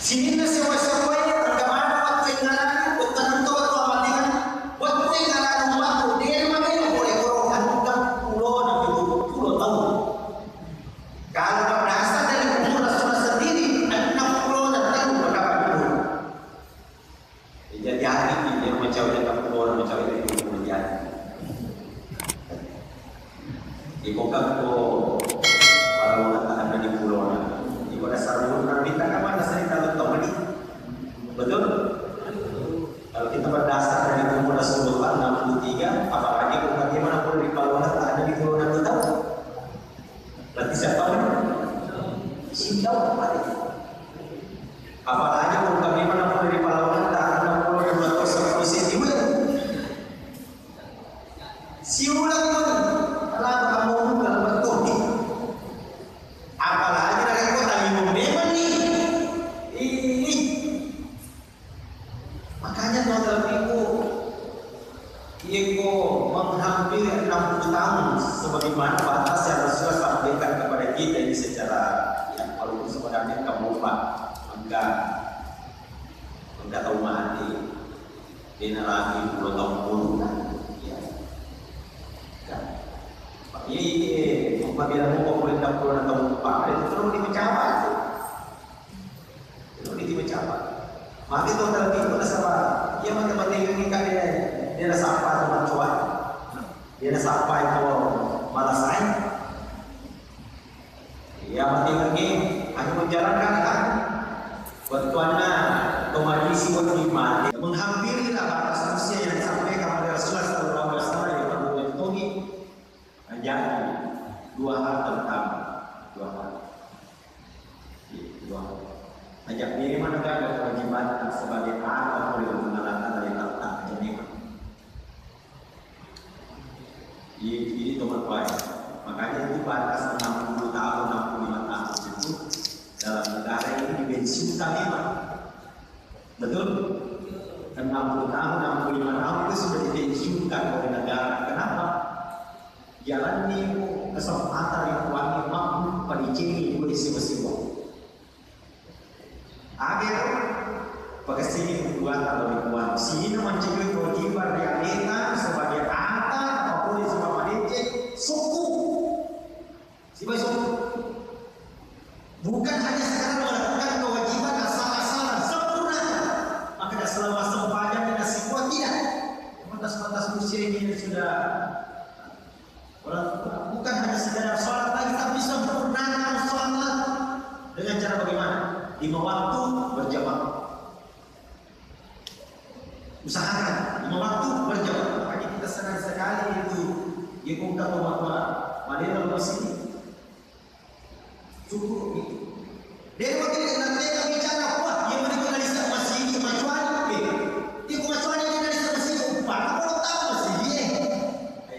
Sini na sewa-sewa agama waktu ngaran bukan to to amatikan waktu ngaran umat dia mana boleh orang kan pulau dan pulau tahu kalau berdasar dari umur Rasul sendiri 60 dan tahu berapa dulu jadi hari ini dia macam dia pulau macam itu menjadi di kota ko para orang tak ada di pulau di dasar umur kita kan mana sering betul? Kalau kita berdasar dari umur Rasulullah 63, apalagi bagaimana pun di Palembang tak ada di Pulau Natuna. Berarti siapa ini? Sindau tempat itu. Apalagi bagaimana pun di Palembang tak ada Pulau yang betul seperti siulang. Siulang pun kalau kamu kalau betul nih. Apalagi dari kota Limau Memang nih. Makanya tuan-tuan ibu, Eko menghampiri 60 tahun sebagaimana batas yang Rasulullah sampaikan kepada kita ini secara yang kalau sebenarnya kamu lupa enggak tahu mati dina lagi 10 tahun pun ya kan ini apabila mau boleh 60 tahun lupa itu perlu dimencapai maka itu terlebih itu sama ia macam-macam ini kan dia ada sapa teman cuan dia ada sapa itu malas lain ia mati lagi hanya menjalankan kan bantuannya kemandisi wajiban menghampiri batas usia yang disampaikan oleh Rasulullah SAW yang perlu dipenuhi hanya dua hal ajak diri menegakkan kewajiban sebagai anak oleh mengalahkan dari letak jenis ini nomor baik makanya itu batas 60 tahun 65 tahun itu dalam negara ini dipensiunkan betul 60 tahun 65 tahun itu sudah dipensiunkan oleh negara kenapa jalan ini kesempatan yang kuat mampu pada ciri boleh siwa-siwa akhir pakai sini membuat atau dibuat sini mencegah kewajiban realita sebagai anak apapun sebab adiknya suku suku bukan hanya sekarang melakukan kewajiban asal-asalan sempurna maka selama sempadan dan sekuat tidak batas-batas usia ini sudah bukan hanya sekedar sholat lagi tapi sempurnakan sholat dengan cara bagaimana 5 waktu berjamaah. Usahakan 5 waktu berjamaah. Makanya kita senang sekali itu. Dia buka tua-tua. Mana lalu sini. Cukup itu. Dia waktu nanti kita bicara apa? Dia menikah di masih ini kemajuan. Dia kemajuan yang dari masih upah. Kalau tahu masih dia.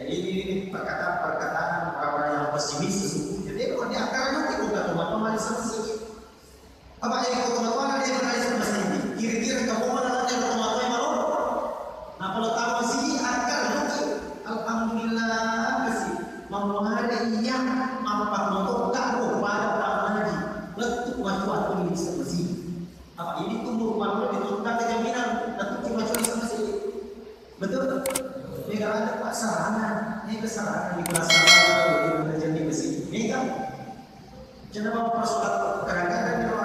Ini perkataan orang yang pesimis sesungguhnya. Jadi kalau dia akan nanti buka tua-tua di masih. Apa yang teman-teman ada yang menarik sama ini? Kira-kira kamu mana ada teman-teman yang malu? Nah kalau tahu sih akan nanti alhamdulillah kasih mempengaruhi yang apa untuk kamu pada tahun lagi betul waktu ini sama sih. Apa ini tumbuh malu ditunda kejaminan dan cuma sama sih. Betul? Ini kalau ada pasaran, ini kesalahan di kelas sama itu jadi besi. Ini kan jangan bawa persoalan kadang-kadang kalau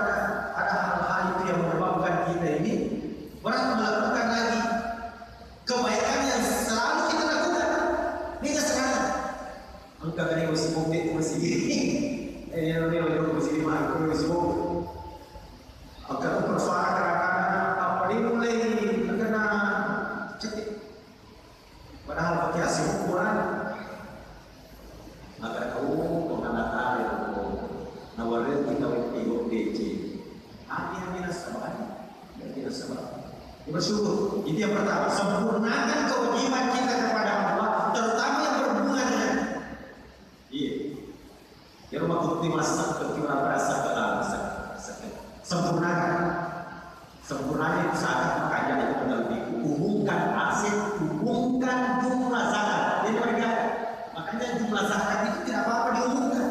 ada hal-hal itu yang menyebabkan kita ini orang melakukan lagi kebaikan yang selalu kita lakukan. Ini kan sekarang angka ini masih bukti masih gini ini masih lima masih bukti angka itu persoalan kadang-kadang apa ini mulai kena cetik padahal pakai hasil ukuran maka tahu penganatan itu nawarin kita ikut DC akhirnya sabar bersyukur itu yang pertama sempurnakan kewajiban kita kepada Allah terutama yang berhubungan dengan ya rumah bukti masak ketika berasa sempurnakan itu saat makanya itu benar dihubungkan aset hubungkan jumlah zakat jadi mereka makanya jumlah zakat itu tidak apa-apa dihubungkan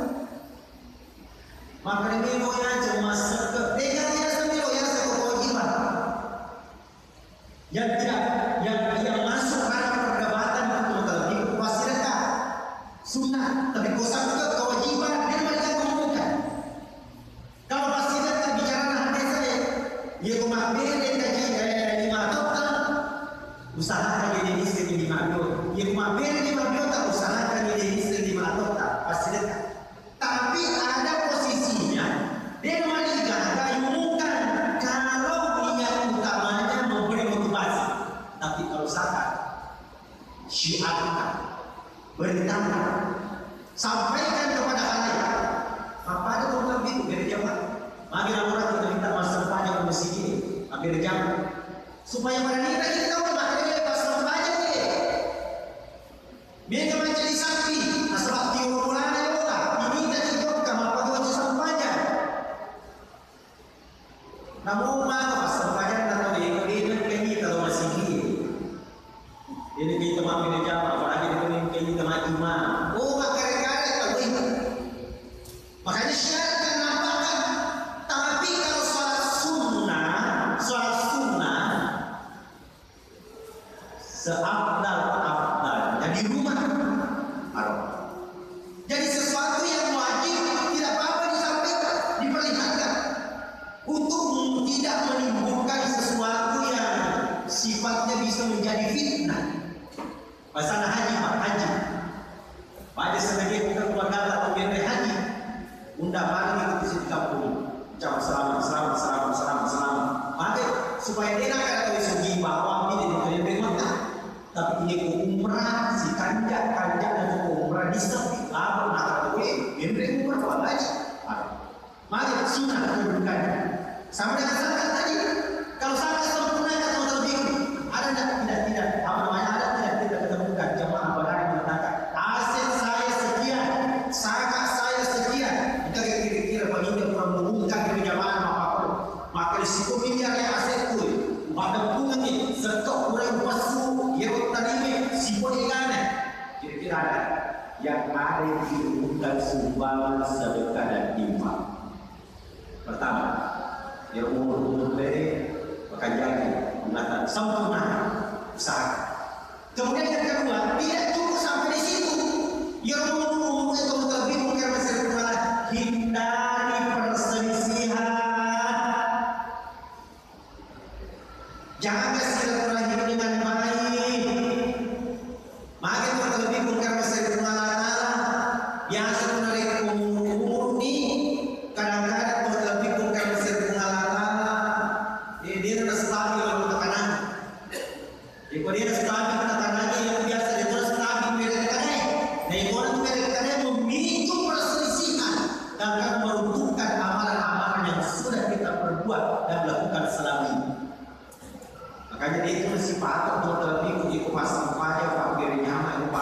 maka ini loya cuma sekedar tidak semilo ya Dia kumabere kaji lima total usahakan jadi istri lima total. Dia kumabere lima total usahakan jadi istri lima total. Pasti dekat. Tapi ada posisinya dia menikah umumkan kalau niat utamanya memberi motivasi. Tapi kalau zakat syiarkan, beritahu, sampaikan kepada halayak apa ada program itu dari jamaah. Mari orang kita minta masa pajak ke masjid ini, hampir jam supaya wanita kita tahu maknanya masa pajak ni. Mereka menjadi saksi, asal tiada bulan ada ini tadi jawab apa tu masa pajak. Namun masa pajak atau ini kami kalau masih ini. Ini kita mampir jam apalagi dengan kami teman imam. Oh makanya tahu ini. Makanya syaratkan nampakkan. Tapi kalau sholat sunnah seabdal jadi rumah. Jadi sesuatu yang wajib tidak apa-apa disampaikan, diperlihatkan untuk tidak menimbulkan sesuatu yang sifatnya bisa menjadi fitnah. Masalah haji, Pak haji. Pada sebagai bukan keluarga atau genre haji, undang malam itu di kampung. Ucap selamat. Maka supaya dia nak kata segi bahwa ini dari Mekah. Tapi ini umrah si kanjak dan umrah di sepi. Apa nak kata genre umrah kalau haji. Maka sunnah kedudukan. Sama dengan zakat tadi. Kalau zakat sempurna atau terlebih ada tidak apa namanya ada tidak ketemukan jamaah berani mengatakan aset saya sekian, zakat saya sekian. Kita kira-kira pengingat kurang mengumumkan kejamaan apa-apa. Maka risiko miliar yang aset tu pada bunga ni setok kurang pasu yang tadi sibuk ikan. Kira-kira ada yang ada diumumkan sumbangan sedekah dan infak. Pertama, yang umur dari pekerjaan mengatakan sempurna usaha. Kemudian yang kedua, tidak cukup sampai di situ. Yang umur itu lebih mungkin masih bermalah hindari perselisihan. Jaga silaturahim dengan baik. Maka itu lebih mungkin masih bermalah. Biasa menarik umur ni kadang-kadang lebih mungkin masih bermalah. Dia ada stabil kalau tekanan. Jika dia ada stabil tekanannya yang biasa dia terus stabil mereka. Nah itu orang mereka memicu perselisihan dan akan meruntuhkan amalan-amalan yang sudah kita perbuat dan melakukan selama ini. Makanya dia itu mesti patut untuk terlebih untuk pasang pajak fakir nyaman lupa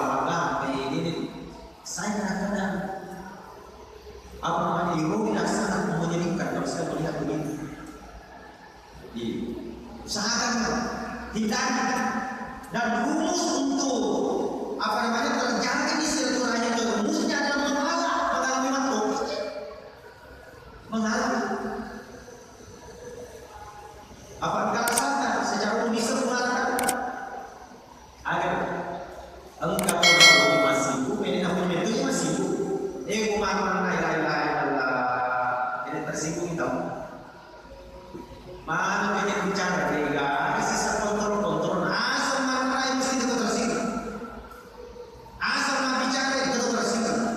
ini. Saya kadang-kadang apa namanya ironi dan sangat menyedihkan kalau saya melihat begini. Usahakan hindari dan rumus untuk apa namanya terjaga di silaturahim itu rumusnya adalah mengalami makhluk apabila rasakan secara unik mengatakan agar engkau masih sibuk ini namanya itu masih sibuk kumakanan ini tersinggung kita mana banyak bicara mereka sisa kontrol asal mana mesti itu tersinggung asal mana bicara itu tersinggung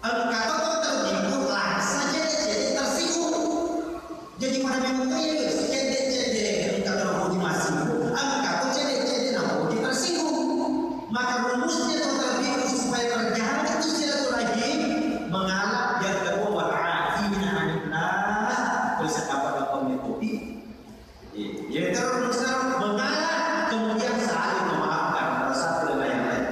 engkau terjebak lah saja jadi tersinggung jadi pada memang jadi engkau masih engkau jadi nak tersinggung maka rumusnya terlebih supaya terjaga itu silaturahim mengalah yang kedua wa'afina anillah bisa apa metode ya terus mengalah kemudian saling memaafkan antara satu dengan yang lain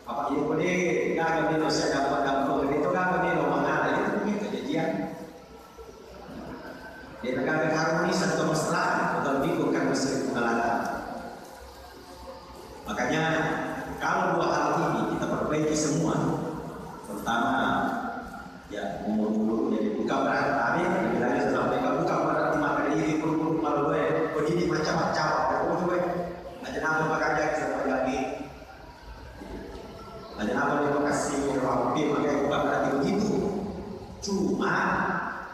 apa ini boleh gagal di dosa dapat itu gagal di mengalah itu punya kejadian di negara harmonis atau mesra atau bukan mesti pengalaman. Makanya kalau dua hal ini kita perbaiki semua, terutama ya umur jadi buka berat tadi kita sampai ke buka berat di mata ini perlu malu begini macam-macam perlu ada nama makanya kita lagi ada nama yang kasih rapi makanya buka berat begitu cuma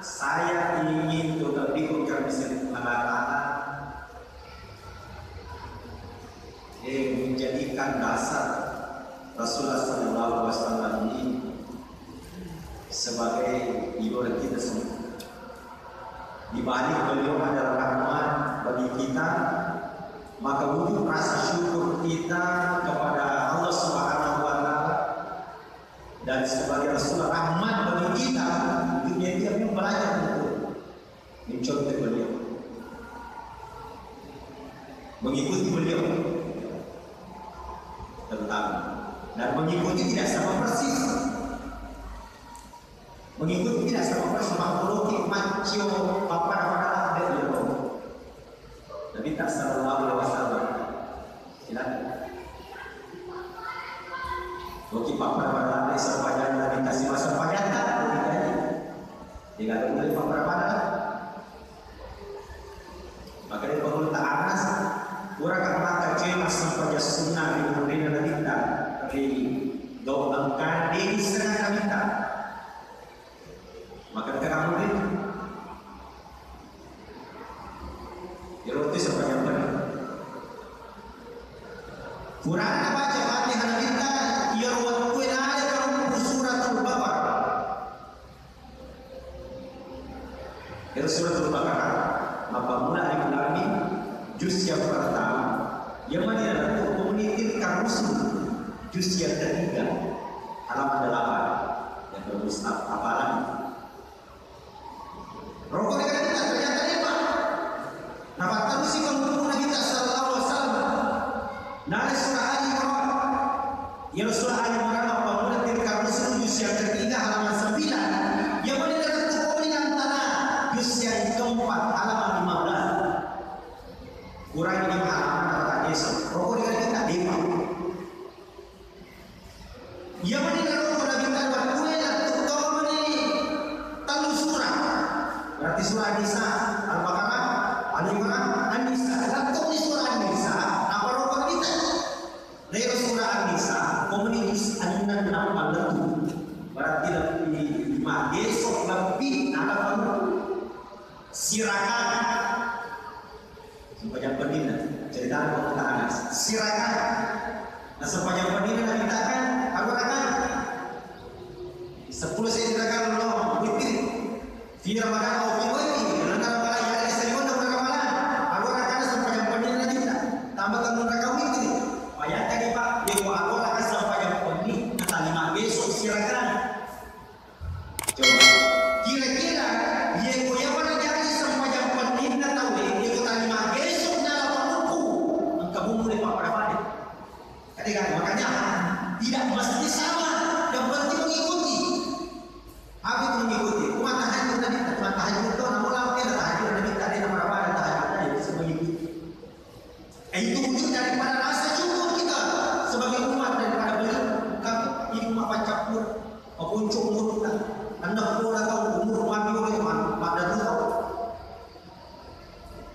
saya ingin untuk lebih mengatakan menjadikan dasar Rasulullah SAW ini sebagai idola kita semua. Di balik beliau adalah rahmat bagi kita, maka wujud rasa syukur kita kepada Allah Subhanahu wa Ta'ala dan sebagai Rasulullah rahmat bagi kita, dunia dia pun belajar untuk mencontoh beliau, mengikuti beliau tentang, dan mengikuti tidak sama persis. Mengikuti tidak sama persis makhluk macio apa ada dia loh. Nabi tak sallallahu alaihi wasallam. Silakan. Bagi papa pada sepanjang Nabi kasih masa panjang tak boleh. Tidak boleh papa pada. Maka dia perlu tak anas. Kurang kata cewek sampai sunnah di kemudian Nabi tak di doakan di sana kami tak. Maka kamu ini ya roti sepanjang benar. Kurang apa jemaatnya hari kita ya waktu yang ada dalam suratul Baqarah. Dari suratul Baqarah maka mulai Al-Alamin juz yang pertama yang mana untuk memenitirkan rusul juz yang ketiga halaman 8 yang bermustaf apalan. Rokok dengan kita ternyata hebat. Dapat tahu sih kalau kita sallallahu alaihi wasallam. Dari surah Ali Imran. Ya surah Ali Imran apa menetapkan rusul juz yang ketiga halaman 9. Yang mana dalam kemuliaan tanah juz yang keempat halaman 15. Kurang ini halaman kata Yesus. Rokok dengan kita hebat. Yang mana dalam surah kita berarti surah An-Nisa, Al-Baqarah, Al-Imran, An-Nisa. Dalam surah An-Nisa, apa rokok kita? Dari surah An-Nisa, komunitas An-Nan Al-Latu. Berarti lebih lima besok lebih ada kamu sirakan. Sepanjang pendina cerita kita Anas. Sirakan. Nah sepanjang pendina kita akan Al-Quran 10 saya ceritakan loh. Di Ramadan atau di Wadi, dalam ramalan yang ada istimewa dalam ramalan, aku akan sepanjang pendina kita. Tambahkan mereka witri. Bayangkan nih Pak, aku akan sepanjang pendina lima besok silakan. Coba, kira-kira yang mana jadi sepanjang pendina tahu yang lima besok nyala penuku, engkau mulai Pak Prapada. Ketika makanya tidak mesti sama, yang penting mengikuti. Apa itu mengikuti? Tahajud itu namun lampu ada tahajud ada minta ada nama apa ada tahajud ada itu sebagai itu wujud daripada rasa syukur kita sebagai umat daripada beliau bukan ibu mak pancapur maupun umur kita anda pun tahu umur mati oleh pada tahu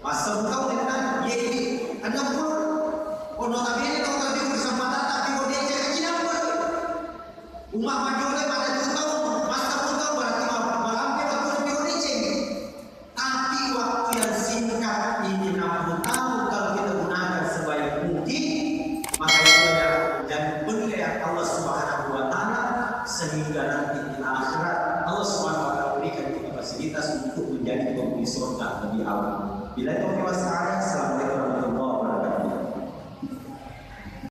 masa tahu dengan yaitu anda pun notabene tahu tadi bersama tapi kau dia kecil apa umat mati oleh pada tahu masa pun tahu berarti ini 60 tahun kalau kita gunakan sebaik mungkin maka itu adalah dan benar Allah Subhanahu wa Ta'ala sehingga nanti di akhirat Allah Subhanahu wa Ta'ala berikan kita fasilitas untuk menjadi penghuni surga lebih awal. Bila itu wassalamualaikum